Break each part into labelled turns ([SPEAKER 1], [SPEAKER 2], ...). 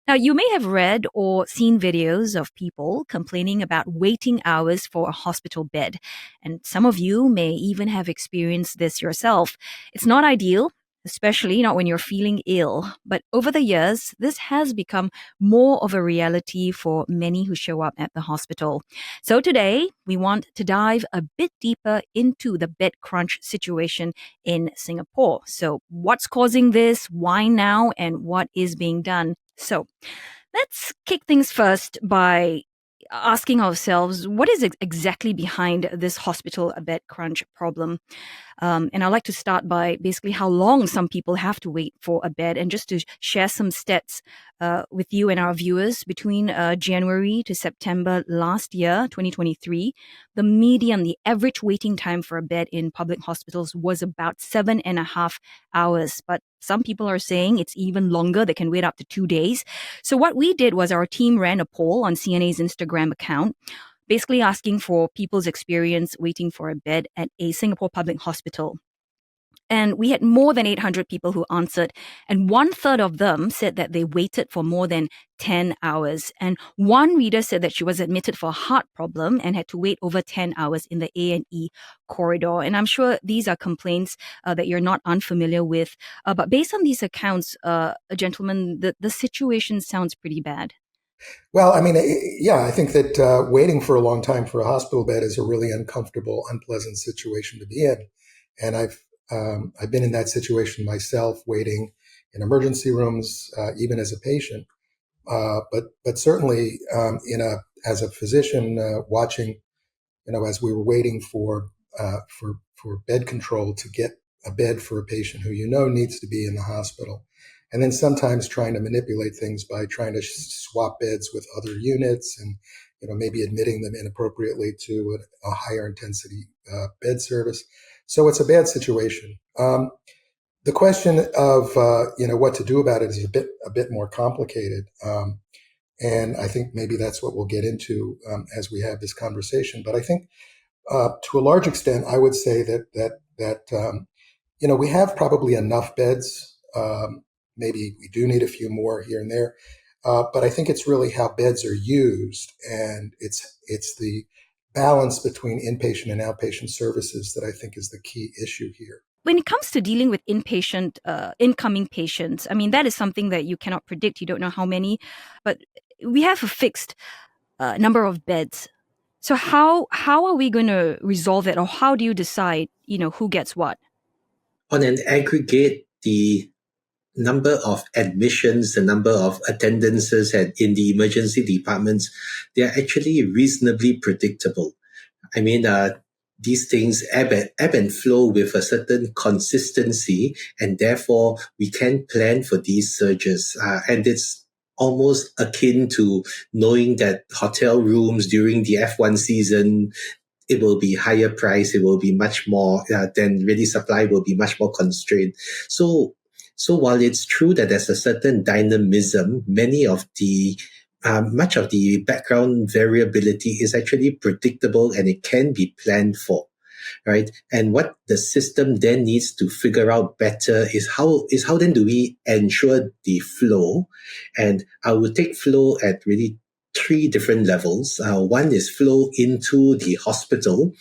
[SPEAKER 1] Now, you may have read or seen videos of people complaining about waiting hours for a hospital bed. And some of you may even have experienced this yourself. It's not ideal, especially not when you're feeling ill. But over the years, this has become more of a reality for many who show up at the hospital. So today, we want to dive a bit deeper into the bed crunch situation in Singapore. So, what's causing this? Why now? And what is being done? So, let's kick things first by asking ourselves what is exactly behind this hospital bed crunch problem. And I'd like to start by basically how long some people have to wait for a bed, and just to share some stats with you and our viewers. Between January to September last year, 2023, the average waiting time for a bed in public hospitals was about 7.5 hours. But some people are saying it's even longer. They can wait up to 2 days. So what we did was our team ran a poll on CNA's Instagram account, basically asking for people's experience waiting for a bed at a Singapore public hospital. And we had more than 800 people who answered, and 1/3 of them said that they waited for more than 10 hours. And one reader said that she was admitted for a heart problem and had to wait over 10 hours in the A&E corridor. And I'm sure these are complaints that you're not unfamiliar with. But based on these accounts, gentlemen, the situation sounds pretty bad.
[SPEAKER 2] Well, I mean, yeah, I think that waiting for a long time for a hospital bed is a really uncomfortable, unpleasant situation to be in. And I've been in that situation myself, waiting in emergency rooms, even as a patient. But certainly, as a physician, watching, as we were waiting for bed control to get a bed for a patient who needs to be in the hospital, and then sometimes trying to manipulate things by trying to swap beds with other units, and maybe admitting them inappropriately to a higher intensity bed service. So it's a bad situation. The question of what to do about it is a bit more complicated, and I think maybe that's what we'll get into as we have this conversation. But I think to a large extent, I would say that we have probably enough beds. Maybe we do need a few more here and there, but I think it's really how beds are used, and it's the balance between inpatient and outpatient services that I think is the key issue here.
[SPEAKER 1] When it comes to dealing with incoming patients, I mean, that is something that you cannot predict. You don't know how many, but we have a fixed number of beds. So how are we going to resolve it, or how do you decide, who gets what?
[SPEAKER 3] On an aggregate, the number of admissions, the number of attendances in the emergency departments, they are actually reasonably predictable. I mean, these things ebb and flow with a certain consistency, and therefore we can plan for these surges. And it's almost akin to knowing that hotel rooms during the F1 season, it will be higher price, it will be much more, then really supply will be much more constrained. So while it's true that there's a certain dynamism, much of the background variability is actually predictable and it can be planned for, right? And what the system then needs to figure out better is how then do we ensure the flow? And I would take flow at really 3 different levels. One is flow into the hospital,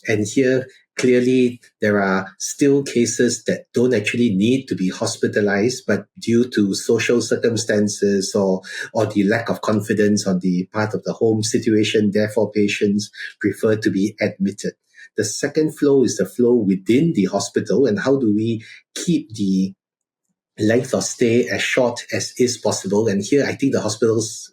[SPEAKER 3] and here clearly there are still cases that don't actually need to be hospitalized, but due to social circumstances or the lack of confidence on the part of the home situation, therefore patients prefer to be admitted. The second flow is the flow within the hospital, and how do we keep the length of stay as short as is possible. And here I think the hospitals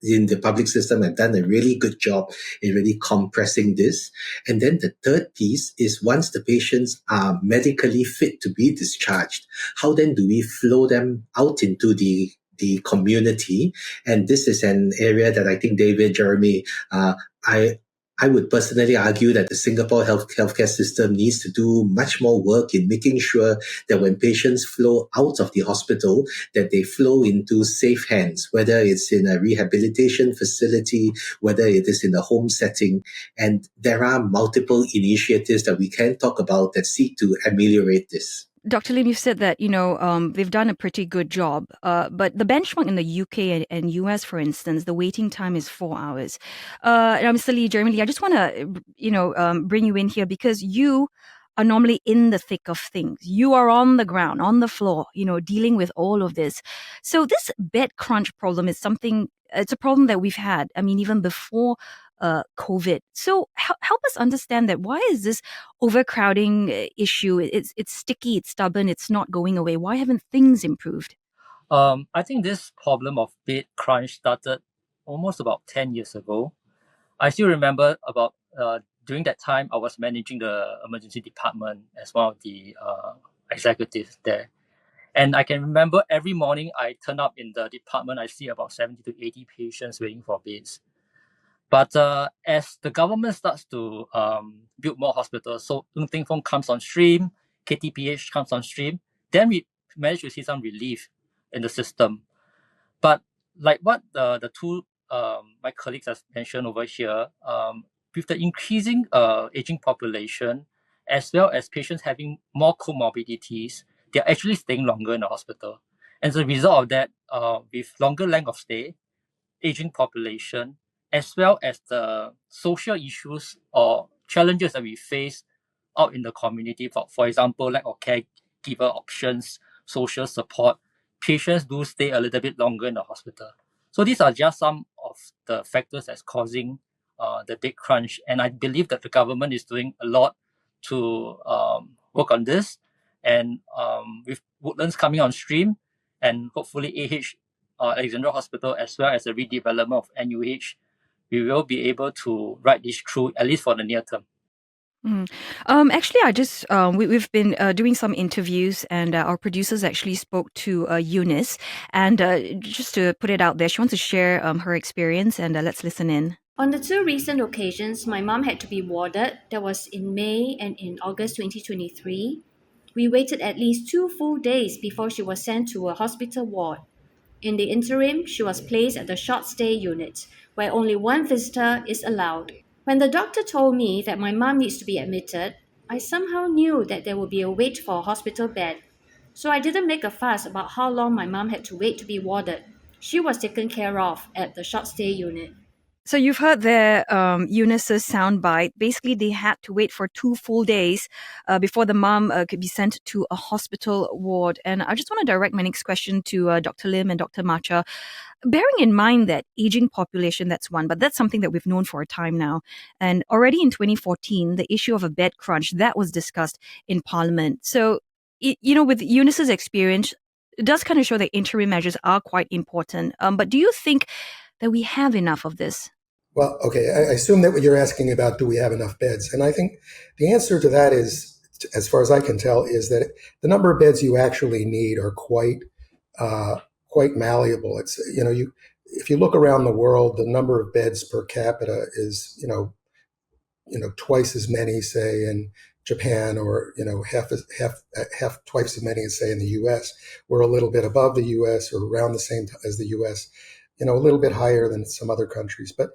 [SPEAKER 3] in the public system have done a really good job in really compressing this. And then the third piece is, once the patients are medically fit to be discharged, how then do we flow them out into the community? And this is an area that I think David, Jeremy, I would personally argue that the Singapore healthcare system needs to do much more work in making sure that when patients flow out of the hospital, that they flow into safe hands, whether it's in a rehabilitation facility, whether it is in a home setting. And there are multiple initiatives that we can talk about that seek to ameliorate this.
[SPEAKER 1] Dr. Lim, you've said that, they've done a pretty good job. But the benchmark in the UK and US, for instance, the waiting time is 4 hours. Mr. Lee, Jeremy Lee, I just want to, bring you in here because you are normally in the thick of things. You are on the ground, on the floor, dealing with all of this. So this bed crunch problem is it's a problem that we've had. I mean, even before COVID. So help us understand that. Why is this overcrowding issue? It's sticky, it's stubborn, it's not going away. Why haven't things improved?
[SPEAKER 4] I think this problem of bed crunch started almost about 10 years ago. I still remember about during that time, I was managing the emergency department as one of the executives there. And I can remember every morning I turn up in the department, I see about 70 to 80 patients waiting for beds. But as the government starts to build more hospitals, so Ng Teng Fong comes on stream, KTPH comes on stream, then we managed to see some relief in the system. But like what the two my colleagues have mentioned over here, with the increasing aging population, as well as patients having more comorbidities, they're actually staying longer in the hospital. And as a result of that, with longer length of stay, aging population, as well as the social issues or challenges that we face out in the community, for example, lack of caregiver options, social support, patients do stay a little bit longer in the hospital. So these are just some of the factors that's causing the big crunch. And I believe that the government is doing a lot to work on this. And with Woodlands coming on stream and hopefully Alexandra Hospital, as well as the redevelopment of NUH, we will be able to ride this through, at least for the near term.
[SPEAKER 1] Actually, we've been doing some interviews, and our producers actually spoke to Eunice. And just to put it out there, she wants to share her experience, and let's listen in.
[SPEAKER 5] On the two recent occasions my mom had to be warded, that was in May and in August 2023, we waited at least 2 full days before she was sent to a hospital ward. In the interim, she was placed at the short stay unit, where only one visitor is allowed. When the doctor told me that my mom needs to be admitted, I somehow knew that there would be a wait for a hospital bed. So I didn't make a fuss about how long my mom had to wait to be warded. She was taken care of at the short stay unit.
[SPEAKER 1] So you've heard their Eunice's soundbite. Basically, they had to wait for 2 full days before the mom could be sent to a hospital ward. And I just want to direct my next question to Dr. Lim and Dr. Matchar. Bearing in mind that aging population, that's one, but that's something that we've known for a time now. And already in 2014, the issue of a bed crunch, that was discussed in Parliament. So, with Eunice's experience, it does kind of show that interim measures are quite important. But do you think that we have enough of this?
[SPEAKER 2] Well, okay, I assume that what you're asking about, do we have enough beds? And I think the answer to that is, as far as I can tell, is that the number of beds you actually need are quite malleable. It's, if you look around the world, the number of beds per capita is, twice as many, say, in Japan, or half twice as many as, say, in the U.S. We're a little bit above the U.S. or around the same as the U.S. A little bit higher than some other countries. But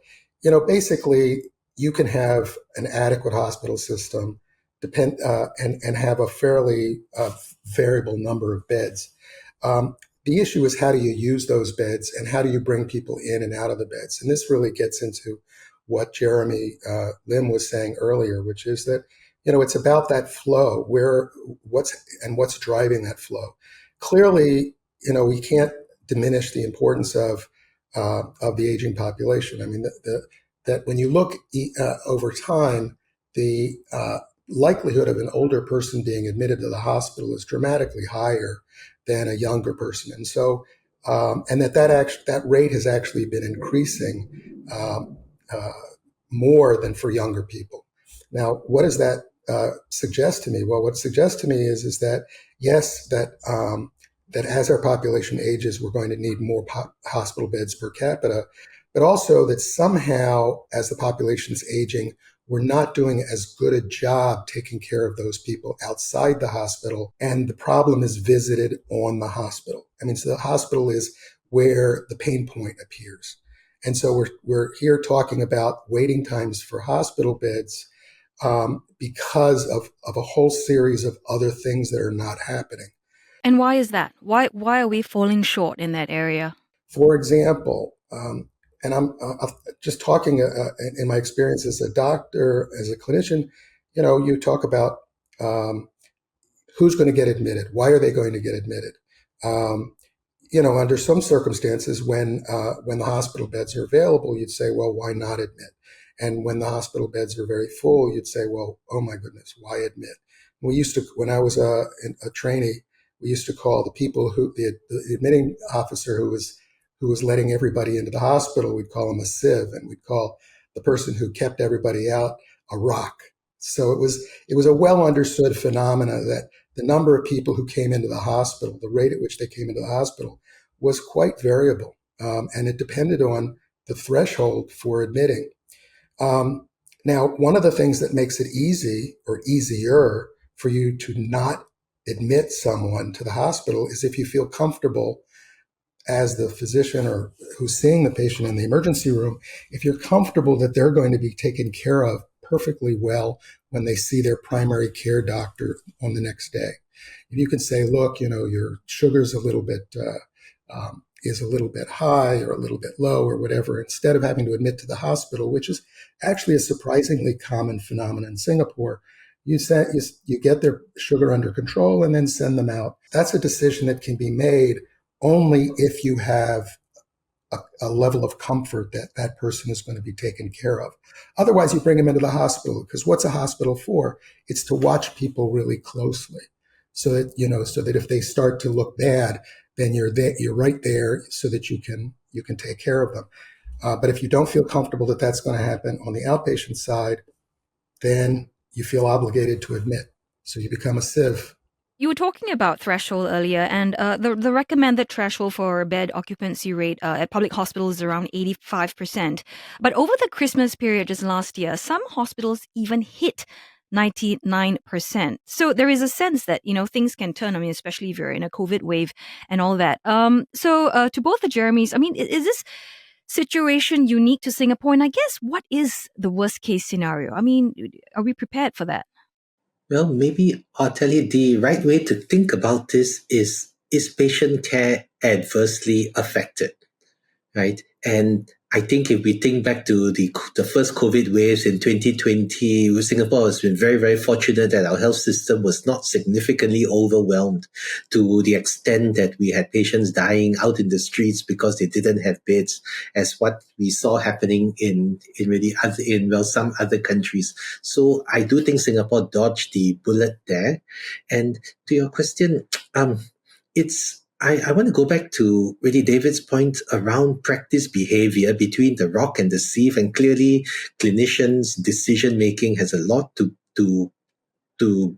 [SPEAKER 2] basically, you can have an adequate hospital system, and have a fairly variable number of beds. The issue is, how do you use those beds, and how do you bring people in and out of the beds? And this really gets into what Jeremy Lim was saying earlier, which is that it's about that flow, what's driving that flow. Clearly, we can't diminish the importance of the aging population. I mean, that when you look over time, the likelihood of an older person being admitted to the hospital is dramatically higher than a younger person, and so and that rate has actually been increasing more than for younger people. Now, what does that suggest to me? Well, what it suggests to me is that yes, that as our population ages, we're going to need more hospital beds per capita, but also that somehow, as the population's aging, we're not doing as good a job taking care of those people outside the hospital, and the problem is visited on the hospital. I mean, so the hospital is where the pain point appears. And so we're here talking about waiting times for hospital beds, because of a whole series of other things that are not happening.
[SPEAKER 1] And why is that? Why are we falling short in that area?
[SPEAKER 2] For example, and I'm just talking in my experience as a doctor, as a clinician, you talk about who's going to get admitted, why are they going to get admitted? Under some circumstances, when the hospital beds are available, you'd say, well, why not admit? And when the hospital beds are very full, you'd say, well, oh my goodness, why admit? When I was a trainee, we used to call the people the admitting officer who was letting everybody into the hospital, we'd call him a sieve, and we'd call the person who kept everybody out a rock. So it was a well understood phenomena that the number of people who came into the hospital, the rate at which they came into the hospital, was quite variable, and it depended on the threshold for admitting. Now, one of the things that makes it easy or easier for you to not admit someone to the hospital is if you feel comfortable as the physician or who's seeing the patient in the emergency room, if you're comfortable that they're going to be taken care of perfectly well when they see their primary care doctor on the next day. If you can say, look, your sugar's a little bit high or a little bit low or whatever, instead of having to admit to the hospital, which is actually a surprisingly common phenomenon in Singapore, you get their sugar under control and then send them out. That's a decision that can be made only if you have a level of comfort that that person is going to be taken care of. Otherwise, you bring them into the hospital, because what's a hospital for? It's to watch people really closely, so that if they start to look bad, then you're right there so that you can take care of them. But if you don't feel comfortable that that's going to happen on the outpatient side, then you feel obligated to admit. So you become a sieve.
[SPEAKER 1] You were talking about threshold earlier, and the recommended threshold for bed occupancy rate at public hospitals is around 85%. But over the Christmas period just last year, some hospitals even hit 99%. So there is a sense that, things can turn. I mean, especially if you're in a COVID wave and all that. So to both the Jeremys, I mean, is this situation unique to Singapore? And I guess, what is the worst case scenario? I mean, are we prepared for that?
[SPEAKER 3] Well, maybe I'll tell you the right way to think about this is patient care adversely affected, right? And I think if we think back to the first COVID waves in 2020, Singapore has been very, very fortunate that our health system was not significantly overwhelmed to the extent that we had patients dying out in the streets because they didn't have beds, as what we saw happening in some other countries. So I do think Singapore dodged the bullet there. And to your question, I want to go back to really David's point around practice behavior between the rock and the sieve, and clearly clinicians' decision-making has a lot to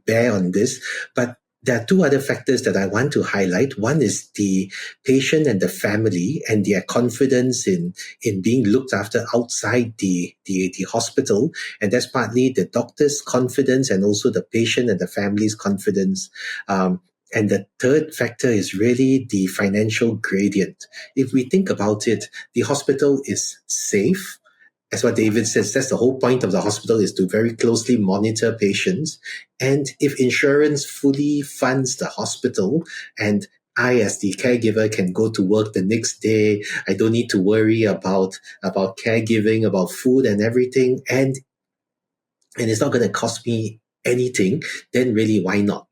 [SPEAKER 3] bear on this. But there are two other factors that I want to highlight. One is the patient and the family and their confidence in being looked after outside the hospital. And that's partly the doctor's confidence and also the patient and the family's confidence. And the third factor is really the financial gradient. If we think about it, the hospital is safe. As what David says, that's the whole point of the hospital, is to very closely monitor patients. And if insurance fully funds the hospital, and I, as the caregiver, can go to work the next day, I don't need to worry about caregiving, about food and everything, and it's not going to cost me anything, then really, why not?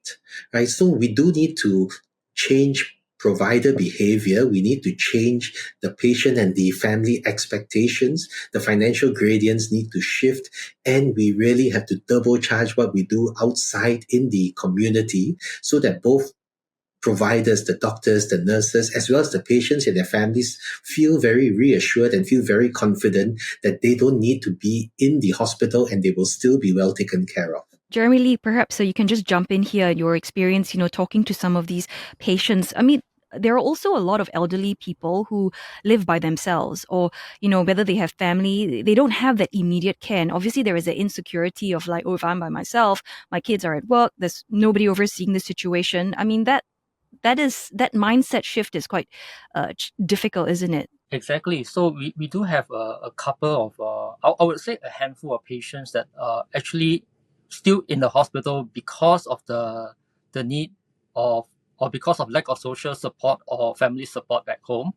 [SPEAKER 3] Right? So we do need to change provider behavior. We need to change the patient and the family expectations. The financial gradients need to shift, and we really have to turbocharge what we do outside in the community so that both providers, the doctors, the nurses, as well as the patients and their families feel very reassured and feel very confident that they don't need to be in the hospital and they will still be well taken care of.
[SPEAKER 1] Jeremy Lee, perhaps you can just jump in here, your experience, talking to some of these patients. I mean, there are also a lot of elderly people who live by themselves, or, whether they have family, they don't have that immediate care. And obviously there is an insecurity of like, oh, if I'm by myself, my kids are at work, there's nobody overseeing the situation. I mean, that mindset shift is quite difficult, isn't it?
[SPEAKER 4] Exactly. So we do have a couple of, I would say a handful of patients that actually still in the hospital because of the need of, or because of lack of social support or family support back home.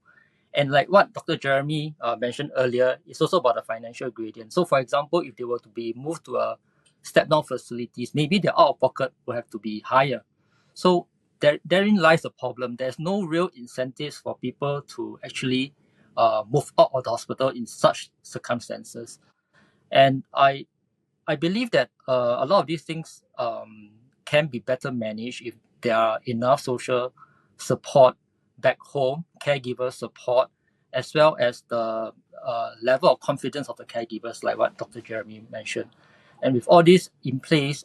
[SPEAKER 4] And like what Dr. Jeremy mentioned earlier, it's also about the financial gradient. So for example, if they were to be moved to a step-down facilities, maybe their out-of-pocket will have to be higher. So therein lies the problem. There's no real incentives for people to actually move out of the hospital in such circumstances. And I believe that a lot of these things can be better managed if there are enough social support back home, caregiver support, as well as the level of confidence of the caregivers, like what Dr. Jeremy mentioned. And with all this in place,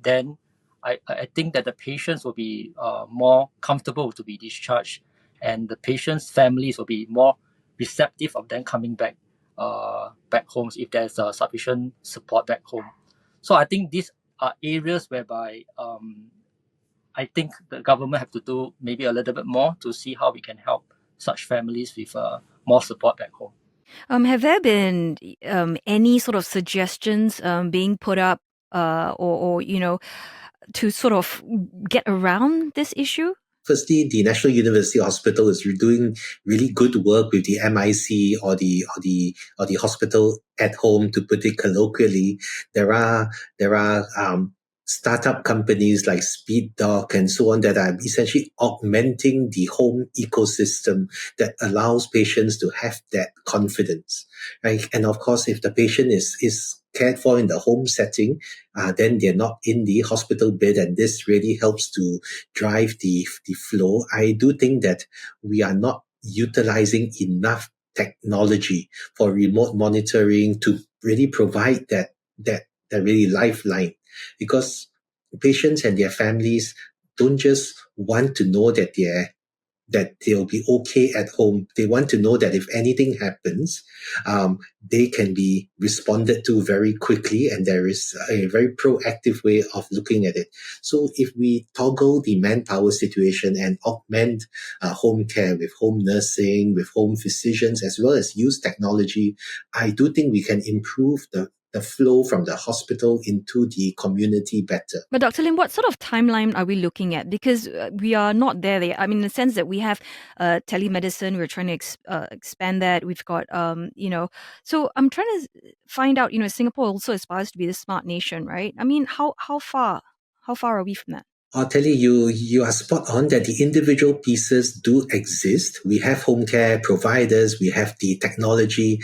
[SPEAKER 4] then I think that the patients will be more comfortable to be discharged, and the patients' families will be more receptive of them coming back homes if there's sufficient support back home. So I think these are areas whereby I think the government have to do maybe a little bit more to see how we can help such families with more support back home.
[SPEAKER 1] Have there been any sort of suggestions being put up or to sort of get around this issue?
[SPEAKER 3] Firstly, the National University Hospital is doing really good work with the MIC or the hospital at home, to put it colloquially. There are startup companies like SpeedDoc and so on that are essentially augmenting the home ecosystem that allows patients to have that confidence, right? And of course, if the patient is cared for in the home setting, then they're not in the hospital bed, and this really helps to drive the flow. I do think that we are not utilizing enough technology for remote monitoring to really provide that really lifeline, because patients and their families don't just want to know that they'll be okay at home. They want to know that if anything happens, they can be responded to very quickly, and there is a very proactive way of looking at it. So if we toggle the manpower situation and augment home care with home nursing, with home physicians, as well as use technology, I do think we can improve the flow from the hospital into the community better.
[SPEAKER 1] But Dr. Lim, what sort of timeline are we looking at? Because we are not there yet. I mean, in the sense that we have telemedicine, we're trying to expand that. We've got, so I'm trying to find out, Singapore also aspires to be the smart nation, right? I mean, how far are we from that?
[SPEAKER 3] Otelli, you are spot on that the individual pieces do exist. We have home care providers, we have the technology.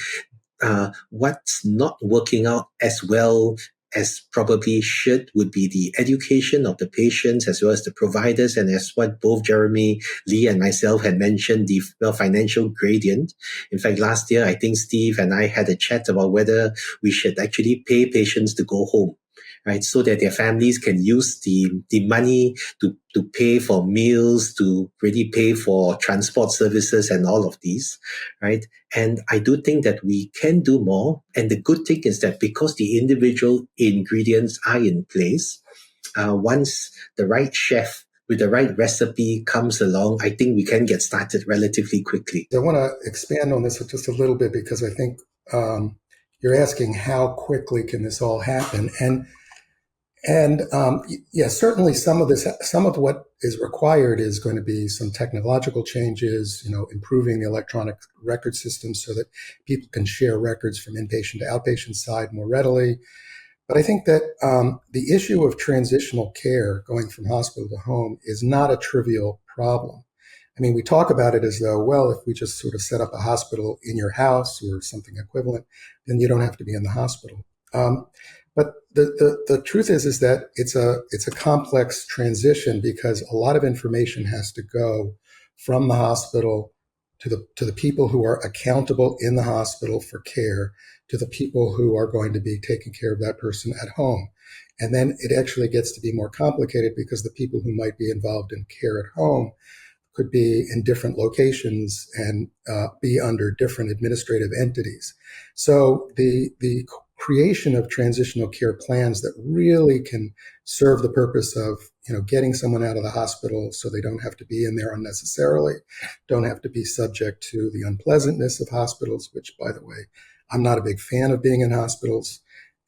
[SPEAKER 3] What's not working out as well as probably should would be the education of the patients as well as the providers, and as what both Jeremy Lee and myself had mentioned, the financial gradient. In fact, last year, I think Steve and I had a chat about whether we should actually pay patients to go home, right? So that their families can use the money to pay for meals, to really pay for transport services and all of these, right? And I do think that we can do more. And the good thing is that because the individual ingredients are in place, once the right chef with the right recipe comes along, I think we can get started relatively quickly.
[SPEAKER 2] I want to expand on this just a little bit, because I think you're asking how quickly can this all happen, and certainly some of what is required is going to be some technological changes, improving the electronic record system so that people can share records from inpatient to outpatient side more readily. But I think that the issue of transitional care, going from hospital to home, is not a trivial problem. I mean, we talk about it as though, well, if we just sort of set up a hospital in your house or something equivalent, then you don't have to be in the hospital. But the truth is that it's a complex transition, because a lot of information has to go from the hospital to the people who are accountable in the hospital for care, to the people who are going to be taking care of that person at home. And then it actually gets to be more complicated, because the people who might be involved in care at home could be in different locations and be under different administrative entities. So the creation of transitional care plans that really can serve the purpose of, getting someone out of the hospital so they don't have to be in there unnecessarily, don't have to be subject to the unpleasantness of hospitals, which, by the way, I'm not a big fan of being in hospitals.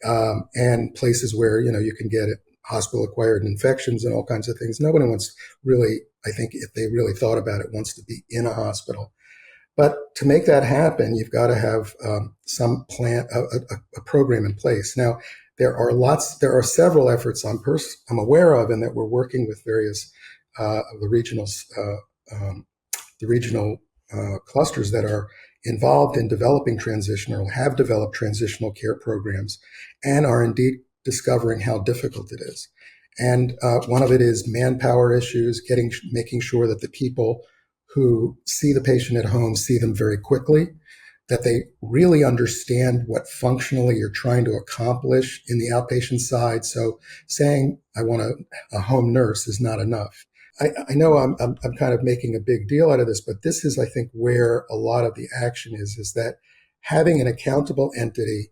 [SPEAKER 2] and places where, you can get hospital-acquired infections and all kinds of things. Nobody wants really, I think, if they really thought about it, wants to be in a hospital. But to make that happen, you've got to have some plan, a program in place. Now, there are several efforts I'm aware of, and that we're working with various of the regional clusters that are involved in developing transitional, have developed transitional care programs, and are indeed discovering how difficult it is. And one of it is manpower issues, making sure that the people who see the patient at home see them very quickly, that they really understand what functionally you're trying to accomplish in the outpatient side. So saying, I want a home nurse is not enough. I know I'm kind of making a big deal out of this, but this is, I think, where a lot of the action is that having an accountable entity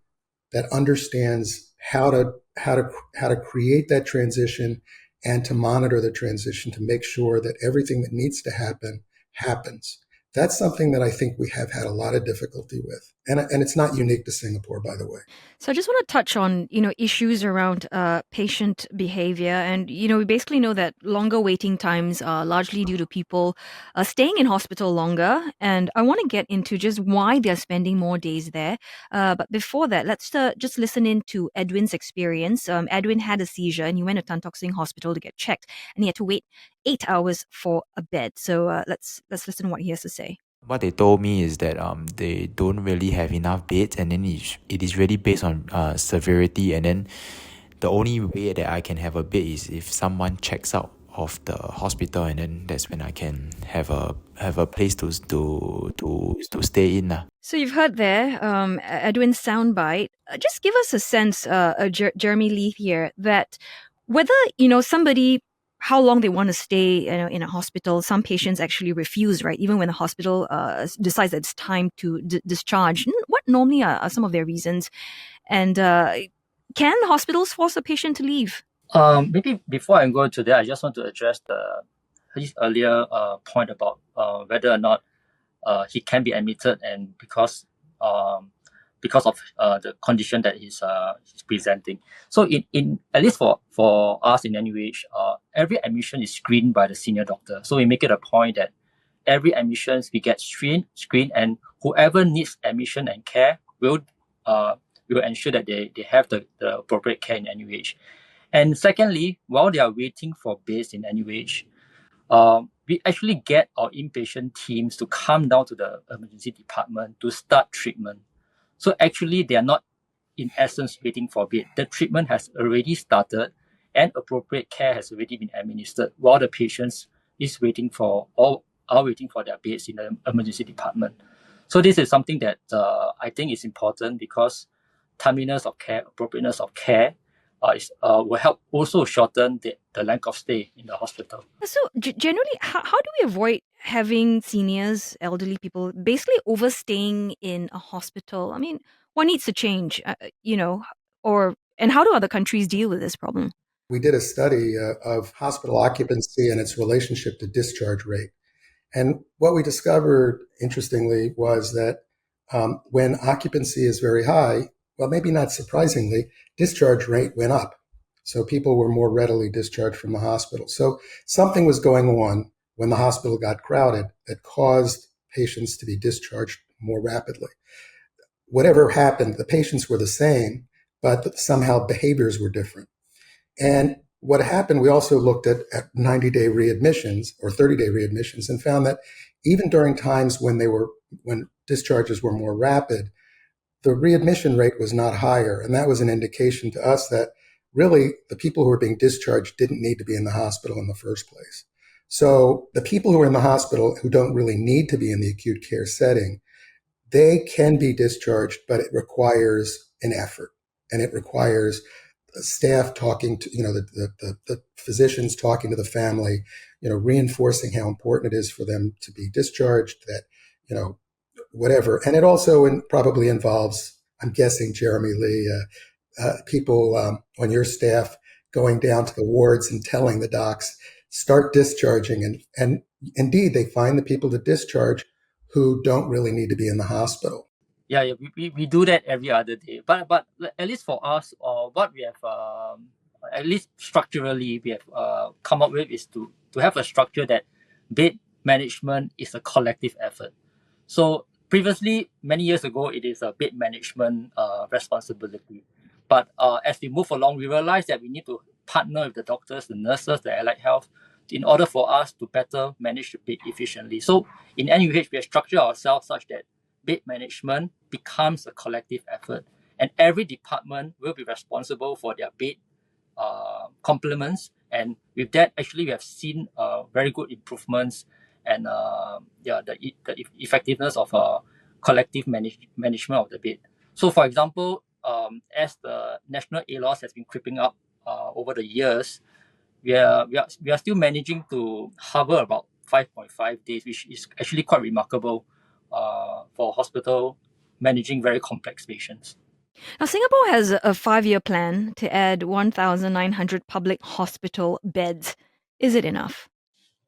[SPEAKER 2] that understands how to create that transition and to monitor the transition to make sure that everything that needs to happen happens. That's something that I think we have had a lot of difficulty with. And it's not unique to Singapore, by the way.
[SPEAKER 1] So I just want to touch on, issues around patient behavior. And, we basically know that longer waiting times are largely due to people staying in hospital longer. And I want to get into just why they're spending more days there. But before that, let's just listen in to Edwin's experience. Edwin had a seizure and he went to Tan Tock Seng Hospital to get checked. And he had to wait 8 hours for a bed. So let's listen to what he has to say.
[SPEAKER 6] What they told me is that they don't really have enough beds, and then it is really based on severity, and then the only way that I can have a bed is if someone checks out of the hospital, and then that's when I can have a place to stay in.
[SPEAKER 1] So you've heard there, Edwin's soundbite. Just give us a sense, Jeremy Lee here, that whether somebody, how long they want to stay in a hospital. Some patients actually refuse, right? Even when the hospital decides that it's time to discharge. What normally are some of their reasons? And can hospitals force a patient to leave?
[SPEAKER 4] Maybe before I go to that, I just want to address his earlier point about whether or not he can be admitted, and because of the condition that he's presenting. So in at least for us in NUH, every admission is screened by the senior doctor. So we make it a point that every admissions we get screened, and whoever needs admission and care will ensure that they have the appropriate care in NUH. And secondly, while they are waiting for beds in NUH, we actually get our inpatient teams to come down to the emergency department to start treatment. So actually, they are not, in essence, waiting for bed. The treatment has already started, and appropriate care has already been administered, while the patients are waiting for their beds in the emergency department. So this is something that I think is important, because timeliness of care, appropriateness of care, will help also shorten the length of stay in the hospital.
[SPEAKER 1] So generally, how do we avoid having seniors, elderly people, basically overstaying in a hospital? I mean, what needs to change, and how do other countries deal with this problem?
[SPEAKER 2] We did a study of hospital occupancy and its relationship to discharge rate. And what we discovered, interestingly, was that when occupancy is very high, well, maybe not surprisingly, discharge rate went up. So people were more readily discharged from the hospital. So something was going on when the hospital got crowded that caused patients to be discharged more rapidly. Whatever happened, the patients were the same, but somehow behaviors were different. And what happened, we also looked at 90-day readmissions or 30-day readmissions and found that even during times when discharges were more rapid, the readmission rate was not higher. And that was an indication to us that really the people who were being discharged didn't need to be in the hospital in the first place. So the people who are in the hospital who don't really need to be in the acute care setting, they can be discharged, but it requires an effort, and it requires staff talking to, the physicians talking to the family, reinforcing how important it is for them to be discharged, that, whatever. And it also probably involves, I'm guessing, Jeremy Lee, people on your staff going down to the wards and telling the docs, start discharging. And indeed, they find the people to discharge who don't really need to be in the hospital.
[SPEAKER 4] we do that every other day. But at least for us, what we have at least structurally we have come up with is to have a structure that bed management is a collective effort. So previously, many years ago, it is a bed management responsibility. But as we move along, we realize that we need to partner with the doctors, the nurses, the allied health, in order for us to better manage the bed efficiently. So in NUH, we have structured ourselves such that bed management becomes a collective effort, and every department will be responsible for their bed complements. And with that, actually, we have seen very good improvements and the effectiveness of collective management of the bed. So, for example, as the national ALOS has been creeping up over the years, we are still managing to hover about 5.5 days, which is actually quite remarkable for a hospital managing very complex patients.
[SPEAKER 1] Now, Singapore has a 5-year plan to add 1,900 public hospital beds. Is it enough?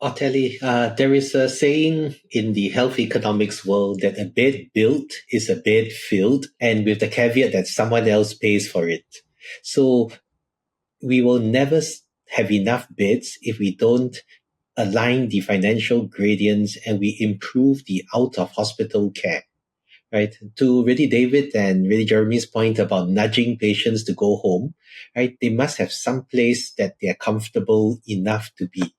[SPEAKER 3] Otelli, there is a saying in the health economics world that a bed built is a bed filled, and with the caveat that someone else pays for it. So we will never have enough beds if we don't align the financial gradients and we improve the out-of-hospital care. Right? To really David and really Jeremy's point about nudging patients to go home, right? They must have some place that they're comfortable enough to be.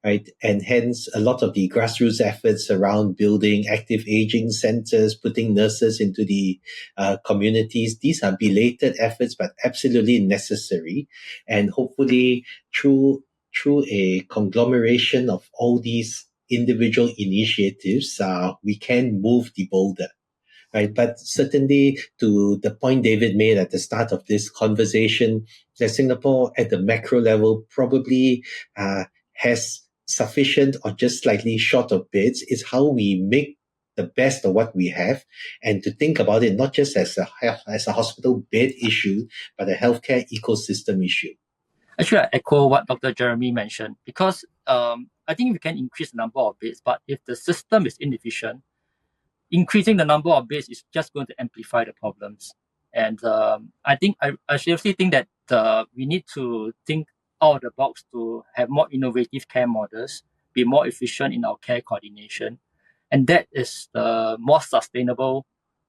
[SPEAKER 3] Right? And hence a lot of the grassroots efforts around building active aging centers, putting nurses into the communities. These are belated efforts, but absolutely necessary. And hopefully through a conglomeration of all these individual initiatives, we can move the boulder. Right. But certainly to the point David made at the start of this conversation, that Singapore at the macro level probably has sufficient or just slightly short of beds. Is how we make the best of what we have, and to think about it not just as a hospital bed issue, but a healthcare ecosystem issue.
[SPEAKER 4] Actually, I echo what Dr. Jeremy mentioned, because I think we can increase the number of beds, but if the system is inefficient, increasing the number of beds is just going to amplify the problems. And I seriously think that we need to think out of the box to have more innovative care models, be more efficient in our care coordination. And that is the more sustainable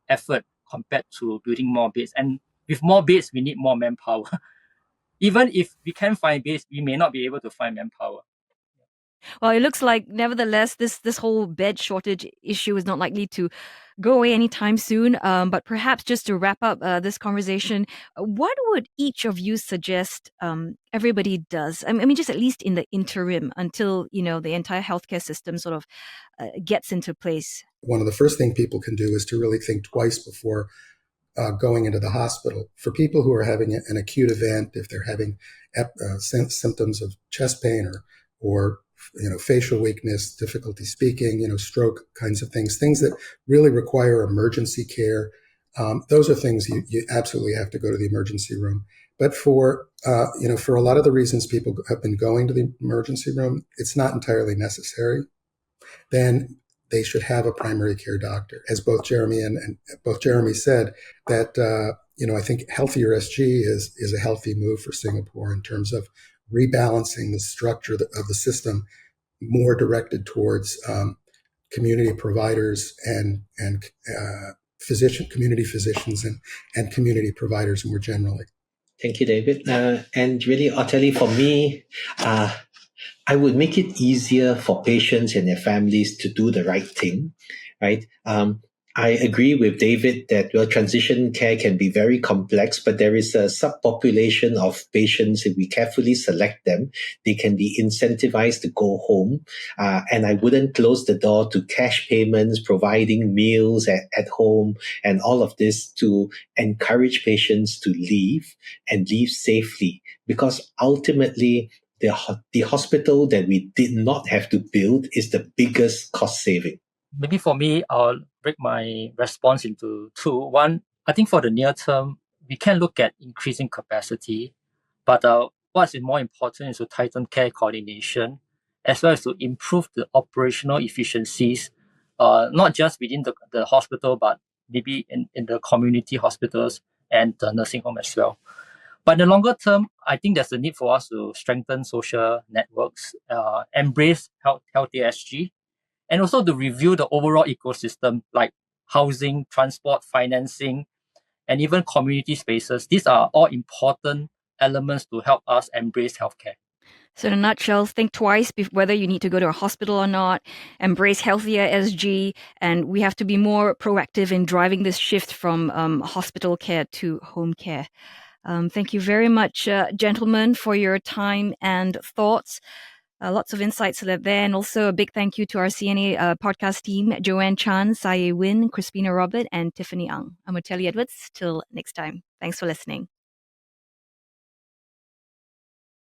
[SPEAKER 4] effort compared to building more beds. And with more beds, we need more manpower. Even if we can find beds, we may not be able to find manpower.
[SPEAKER 1] Well, it looks like, nevertheless, this whole bed shortage issue is not likely to go away anytime soon. But perhaps just to wrap up this conversation, what would each of you suggest everybody does? I mean, just at least in the interim until the entire healthcare system sort of gets into place.
[SPEAKER 2] One of the first things people can do is to really think twice before going into the hospital. For people who are having an acute event, if they're having symptoms of chest pain or facial weakness, difficulty speaking, stroke kinds of things that really require emergency care. Those are things you absolutely have to go to the emergency room. But for a lot of the reasons people have been going to the emergency room, it's not entirely necessary. Then they should have a primary care doctor, as both Jeremy and both Jeremy said that. I think healthier SG is a healthy move for Singapore in terms of rebalancing the structure of the system, more directed towards community providers and community physicians and community providers more generally.
[SPEAKER 3] Thank you, David. And really, Otelli, for me, I would make it easier for patients and their families to do the right thing, right? I agree with David that transition care can be very complex, but there is a subpopulation of patients. If we carefully select them, they can be incentivized to go home. And I wouldn't close the door to cash payments, providing meals at home, and all of this to encourage patients to leave and leave safely. Because ultimately, the hospital that we did not have to build is the biggest cost saving.
[SPEAKER 4] Maybe for me, I'll break my response into two. One, I think for the near term, we can look at increasing capacity, but what's more important is to tighten care coordination, as well as to improve the operational efficiencies, not just within the hospital, but maybe in the community hospitals and the nursing home as well. But in the longer term, I think there's a need for us to strengthen social networks, embrace healthy SG, and also to review the overall ecosystem like housing, transport, financing, and even community spaces. These are all important elements to help us embrace healthcare.
[SPEAKER 1] So, in a nutshell, think twice whether you need to go to a hospital or not, embrace healthier SG, and we have to be more proactive in driving this shift from hospital care to home care. Thank you very much, gentlemen, for your time and thoughts. Lots of insights there. And also a big thank you to our CNA podcast team, Joanne Chan, Saye Win, Crispina Robert, and Tiffany Ang. I'm Otelli Edwards. Till next time. Thanks for listening.